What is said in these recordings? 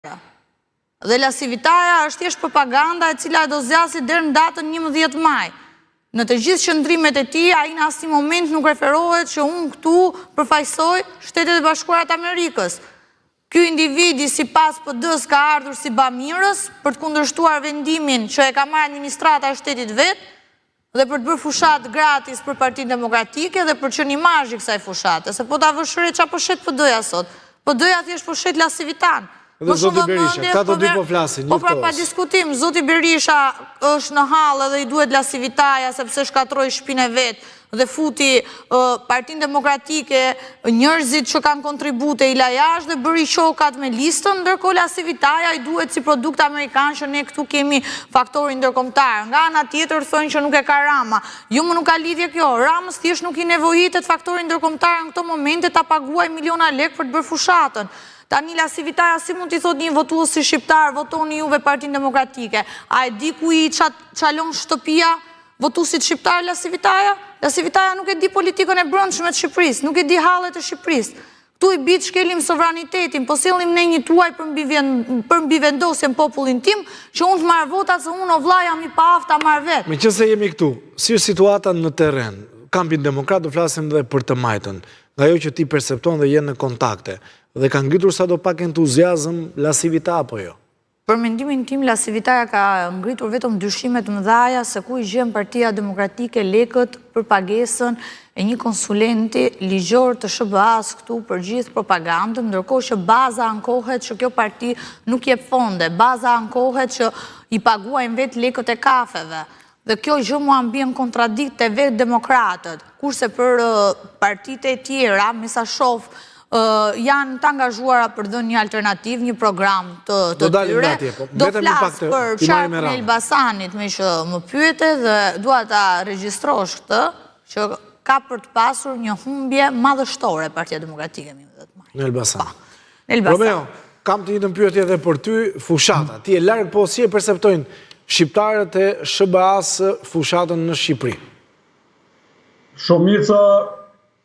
Dhe lasivitaja është thjesht propaganda e cila do zgjasë deri në datën 11 maj. Në të gjithë qëndrimet e tij, ai në asnjë moment nuk referohet që unë këtu përfaqësoj Shtetet e Bashkuara të Amerikës. Ky individi sipas PD-s ka ardhur si bamirës për të kundërshtuar vendimin që e ka marrë administrata e shtetit vet dhe për të bërë fushat gratis për Partinë Demokratike dhe për të qenë imazh i kësaj fushate. Se po ta vësh re çfarë po shet PD-ja sot. PD-ja thjesht po shet lasivitan. Dhe zoti Berisha, ka të dy po flasin, po pra pa diskutim, zoti Berisha është në hall edhe i duhet lasivitaja sepse shkatroi shtëpinë e vet dhe futi Partinë Demokratike, njerëzit që kanë kontribute i la jashtë dhe bëri shokat me listën, ndërkohë lasivitaja i duhet si produkt amerikan që ne këtu kemi faktorin ndërkombëtar. Nga ana tjetër thonë që nuk e ka Rama. Jo, më nuk ka lidhje kjo. Ramës thjesht nuk i nevojitet faktorin ndërkombëtar në këto momente ta paguaj miliona lekë për të bërë fushatën. Tani lasivitaja si mund t'i thot një votues si shqiptar, votoni juve Partinë Demokratike. A e di ku i çalon shtëpia votuesit shqiptar lasivitaja? Lasivitaja nuk e di politikën e brendshme të Shqipërisë, nuk e di hallet e Shqipërisë. Ktu i bit shkelim sovranitetin, po sillim ne një tuaj për mbivendosjen popullin tim, që unë të marr votat se unë o vlla jam i paaft ta marr vet. Meqense jemi këtu, si është situata në terren? Kampin Demokrat do flasim edhe për të majtën, nga ajo që ti percepton dhe je në kontakte. Dhe ka ngritur sa do pak entuziazm lasivita apo jo? Për mendimin tim, lasivitaja ka ngritur vetëm dyshimet mëdhaja se ku i gjen Partia Demokratike lekët për pagesën e një konsulenti ligjor të SBA-s këtu për gjithë propagandën, ndërkohë që baza ankohet që kjo parti nuk jep fonde, baza ankohet që i paguajnë vetë lekët e kafeve. Dhe kjo gjë mua mbien kontradikt te vetë demokratët, kurse për partitë e tjera, me sa shoh, janë të angazhuara për dhënë një alternativ, një program të tyre. Do flas për qarkun e Elbasanit, me që më pyete dhe dua ta regjistrosh këtë, që ka për të pasur një humbje madhështore Partia Demokratike në Elbasan. Romeo, kam të njëjtën pyetje edhe për ty, fushata. Ti e larg, po si e perceptojnë shqiptarët e SBA-s fushatën në Shqipëri? Shumica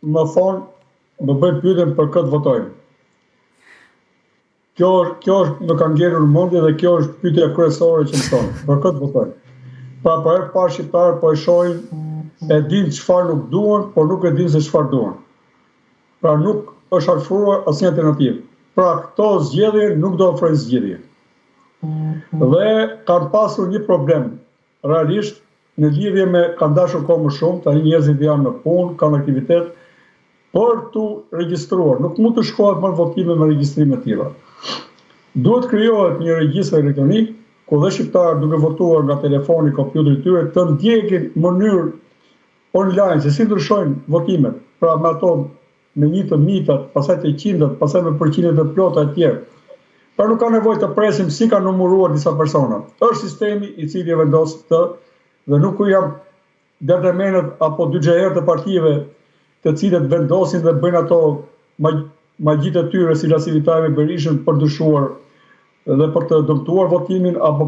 më thonë më bëjnë pyetjen për këtë votojnë. Kjo është më ka ngjerur në mendje dhe kjo është pyetja kryesore që më thonë, për këtë votojnë. Pra për herë parë shqiptarët po e shohin, e dinë çfarë nuk duan, por nuk e dinë se çfarë duan. Pra nuk është afruar asnjë alternativë. Pra këto zgjedhje nuk do ofrojnë zgjedhje. Dhe kanë pasur një problem, realisht në lidhje me kanë dashur kohë më shumë, tani njerëzit janë në punë, kanë aktivitet, për të regjistruar. Nuk mund të shkohet më në votime me regjistrime të tilla. Duhet krijohet një regjistër elektronik, ku dhe shqiptarët duke votuar nga telefoni, kompjuteri i tyre, të ndjekin në mënyrë online se si ndryshojnë votimet. Pra me ato me një të mitat, pastaj të qindët, pastaj me përqindjet e plota e tjerë. Pra nuk ka nevojë të presim si kanë numëruar disa persona. Është sistemi i cili e vendos këtë dhe nuk ku jam determinat apo dyxherët të partive të cilët vendosin dhe bëjnë ato magjitë e tyre si lasivitaja me Berishën për dyshuar dhe për të dëmtuar votimin apo